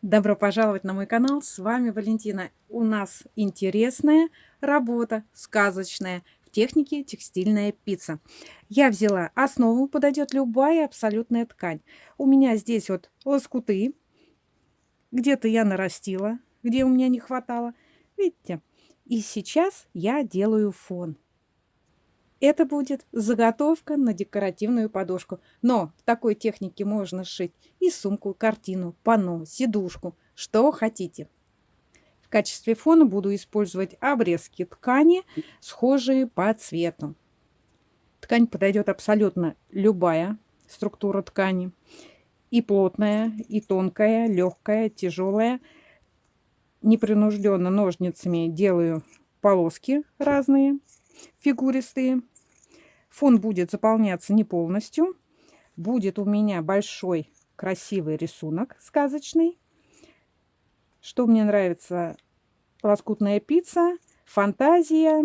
Добро пожаловать на мой канал, с вами Валентина. У нас интересная работа, сказочная, в технике текстильная пицца. Я взяла основу, подойдет любая абсолютная ткань. У меня здесь вот лоскуты, где-то я нарастила, где у меня не хватало. Видите? И сейчас я делаю фон. Это будет заготовка на декоративную подушку. Но в такой технике можно сшить и сумку, картину, панно, сидушку, что хотите. В качестве фона буду использовать обрезки ткани, схожие по цвету. Ткань подойдет абсолютно любая структура ткани. И плотная, и тонкая, легкая, тяжелая. Непринужденно ножницами делаю полоски разные, фигуристые. Фон будет заполняться не полностью. Будет у меня большой красивый рисунок сказочный. Что мне нравится? Лоскутная пицца, фантазия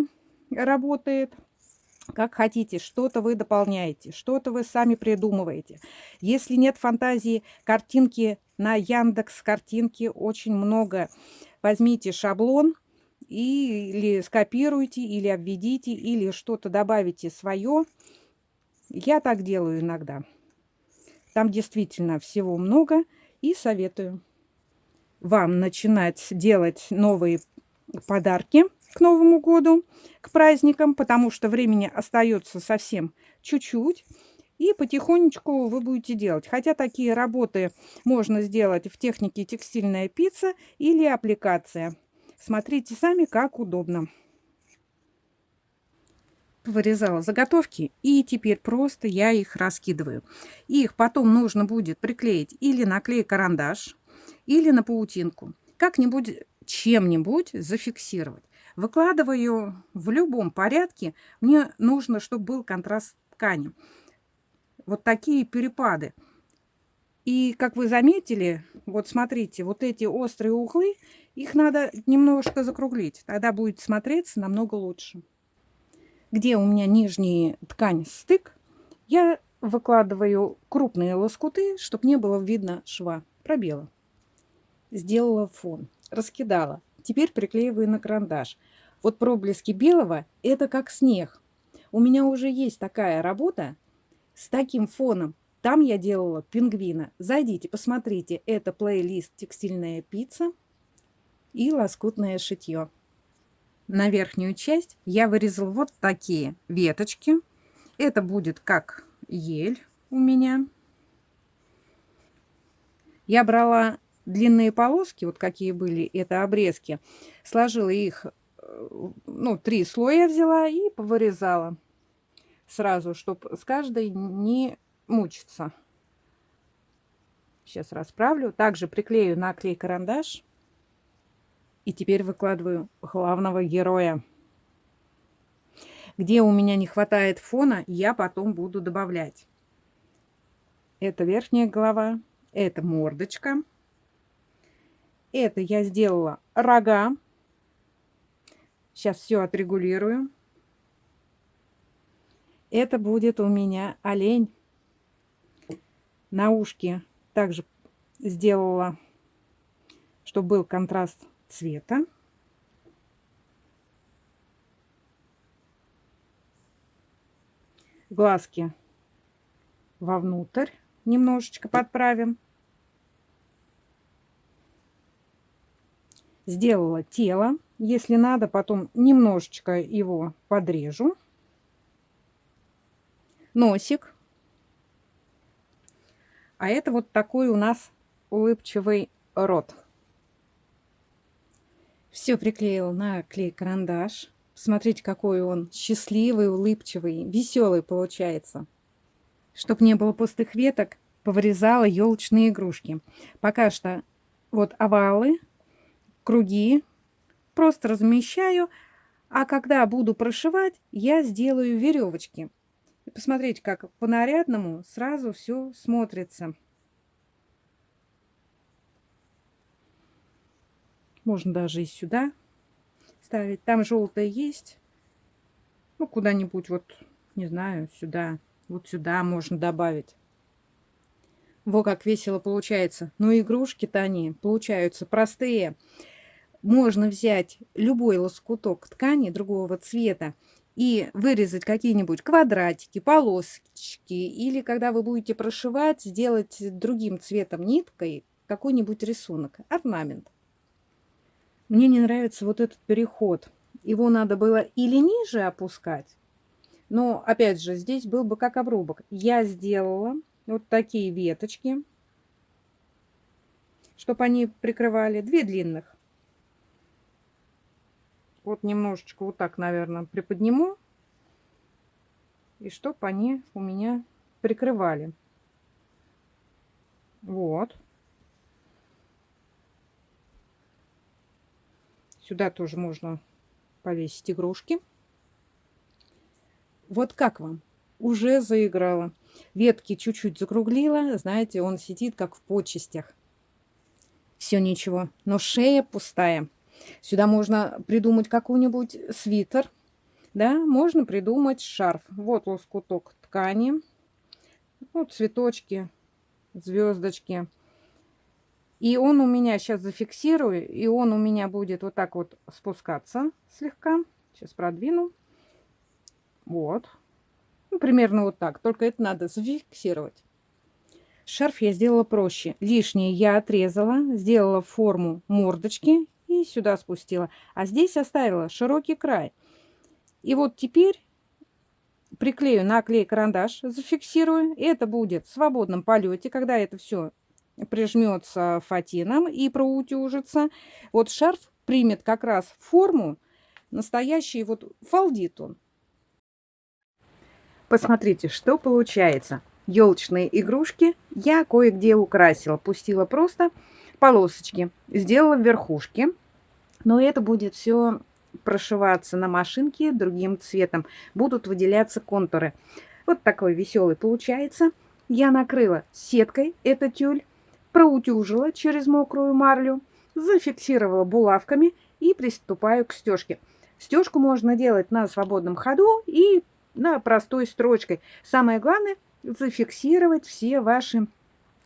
работает. Как хотите, что-то вы дополняете, что-то вы сами придумываете. Если нет фантазии, картинки на Яндекс картинки очень много. Возьмите шаблон или скопируйте, или обведите, или что-то добавите свое. Я так делаю иногда. Там действительно всего много и советую вам начинать делать новые подарки к Новому году, к праздникам, потому что времени остается совсем чуть-чуть. И потихонечку вы будете делать. Хотя такие работы можно сделать в технике текстильная пицца или аппликация. Смотрите сами, как удобно. Вырезала заготовки, и теперь просто я их раскидываю. Их потом нужно будет приклеить или на клей-карандаш, или на паутинку. Как-нибудь, чем-нибудь зафиксировать. Выкладываю в любом порядке. Мне нужно, чтобы был контраст ткани. Вот такие перепады. И, как вы заметили, вот смотрите, вот эти острые углы, их надо немножко закруглить. Тогда будет смотреться намного лучше. Где у меня нижняя ткань стык, я выкладываю крупные лоскуты, чтобы не было видно шва, пробела. Сделала фон, раскидала. Теперь приклеиваю на карандаш. Вот проблески белого – это как снег. У меня уже есть такая работа с таким фоном. Там я делала пингвина. Зайдите, посмотрите. Это плейлист «Текстильная пицца» и «Лоскутное шитье». На верхнюю часть я вырезала вот такие веточки. Это будет как ель у меня. Я брала длинные полоски, вот какие были, это обрезки, сложила их, ну, 3 слоя взяла и повырезала сразу, чтобы с каждой не мучиться. Сейчас расправлю. Также приклею на клей-карандаш. И теперь выкладываю главного героя. Где у меня не хватает фона, я потом буду добавлять. Это верхняя голова, это мордочка. Это я сделала рога. Сейчас все отрегулирую. Это будет у меня олень. На ушке также сделала, чтобы был контраст цвета. Глазки вовнутрь немножечко подправим. Сделала тело. Если надо, потом немножечко его подрежу. Носик. А это вот такой у нас улыбчивый рот. Все приклеила на клей-карандаш. Смотрите, какой он счастливый, улыбчивый, веселый получается. Чтобы не было пустых веток, повырезала елочные игрушки. Пока что вот овалы, круги просто размещаю, а когда буду прошивать, я сделаю веревочки. И посмотрите, как по-нарядному сразу все смотрится. Можно даже и сюда ставить. Там желтое есть. Ну, куда-нибудь вот, не знаю, сюда. Вот сюда можно добавить. Во как весело получается. Но игрушки-то они получаются простые. Можно взять любой лоскуток ткани другого цвета и вырезать какие-нибудь квадратики, полосочки, или когда вы будете прошивать, сделать другим цветом ниткой какой-нибудь рисунок, орнамент. Мне не нравится вот этот переход. Его надо было или ниже опускать, но опять же здесь был бы как обрубок. Я сделала вот такие веточки, чтобы они прикрывали, 2 длинных. Вот немножечко вот так, наверное, приподниму. И чтобы они у меня прикрывали. Вот. Сюда тоже можно повесить игрушки. Вот как вам? Уже заиграла. Ветки чуть-чуть закруглила. Знаете, он сидит как в почестях. Все ничего. Но шея пустая. Сюда можно придумать какой-нибудь свитер. Да, можно придумать шарф. Вот лоскуток ткани. Вот цветочки, звездочки. И он у меня сейчас зафиксирую, и он у меня будет вот так вот спускаться слегка. Сейчас продвину. Вот. Ну, примерно вот так. Только это надо зафиксировать. Шарф я сделала проще. Лишнее я отрезала, сделала форму мордочки и сюда спустила. А здесь оставила широкий край. И вот теперь приклею на клей-карандаш, зафиксирую. Это будет в свободном полете, когда это все прижмется фатином и проутюжится. Вот шарф примет как раз форму настоящий, вот фалдит он. Посмотрите, что получается. Елочные игрушки я кое-где украсила. Пустила просто полосочки. Сделала верхушки. Но это будет все прошиваться на машинке другим цветом. Будут выделяться контуры. Вот такой веселый получается. Я накрыла сеткой этот тюль. Проутюжила через мокрую марлю. Зафиксировала булавками и приступаю к стежке. Стежку можно делать на свободном ходу и на простой строчкой. Самое главное зафиксировать все ваши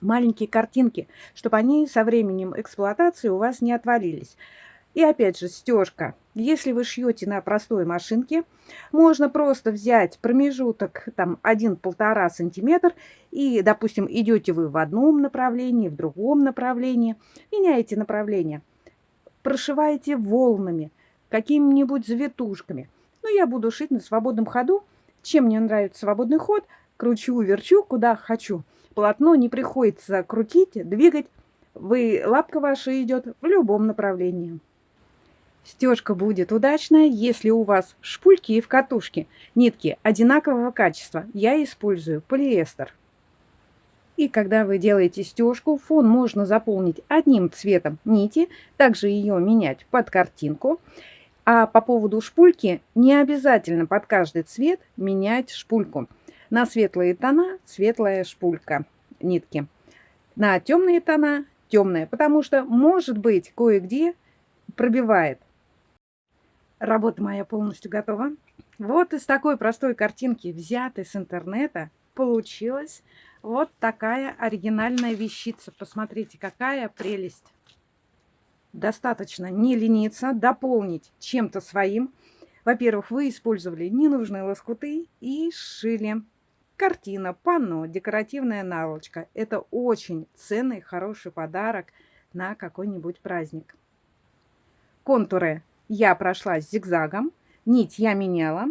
маленькие картинки, чтобы они со временем эксплуатации у вас не отвалились. И опять же стежка. Если вы шьете на простой машинке, можно просто взять промежуток там 1-1,5 сантиметр и, допустим, идете вы в одном направлении, в другом направлении, меняете направление, прошиваете волнами, какими-нибудь завитушками. Но я буду шить на свободном ходу. Чем мне нравится свободный ход, кручу, верчу, куда хочу. Полотно не приходится крутить, двигать. Лапка ваша идет в любом направлении. Стежка будет удачная, если у вас шпульки и вкатушки. Нитки одинакового качества. Я использую полиэстер. И когда вы делаете стежку, фон можно заполнить одним цветом нити, также ее менять под картинку. А по поводу шпульки, не обязательно под каждый цвет менять шпульку. На светлые тона светлая шпулька нитки. На темные тона темная, потому что, может быть, кое-где пробивает. Работа моя полностью готова. Вот из такой простой картинки, взятой с интернета, получилась вот такая оригинальная вещица. Посмотрите, какая прелесть. Достаточно не лениться, дополнить чем-то своим. Во-первых, вы использовали ненужные лоскуты и сшили. Картина, панно, декоративная наволочка. Это очень ценный, хороший подарок на какой-нибудь праздник. Контуры я прошла зигзагом, нить я меняла.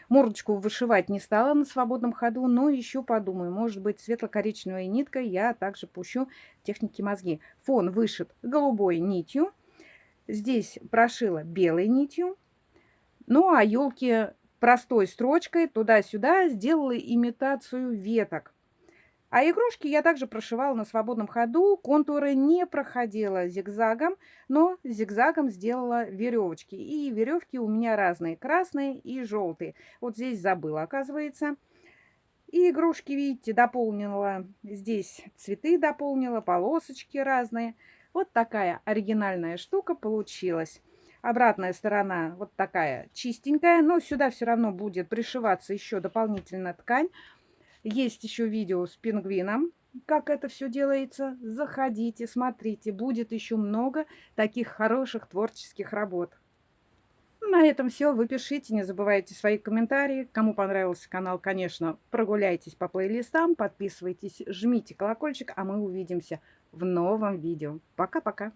Мордочку вышивать не стала на свободном ходу, но еще подумаю, может быть, светло-коричневой ниткой я также пущу техники мозги. Фон вышит голубой нитью, здесь прошила белой нитью, ну а елки простой строчкой туда-сюда сделала имитацию веток. А игрушки я также прошивала на свободном ходу, контуры не проходила зигзагом, но зигзагом сделала веревочки. И веревки у меня разные, красные и желтые. Вот здесь забыла, оказывается. И игрушки, видите, дополнила, здесь цветы дополнила, полосочки разные. Вот такая оригинальная штука получилась. Обратная сторона вот такая чистенькая, но сюда все равно будет пришиваться еще дополнительно ткань. Есть еще видео с пингвином. как это все делается. Заходите, смотрите, будет еще много таких хороших творческих работ. На этом все. Вы пишите, не забывайте свои комментарии. Кому понравился канал, конечно, прогуляйтесь по плейлистам, подписывайтесь, жмите колокольчик, а мы увидимся в новом видео. Пока-пока.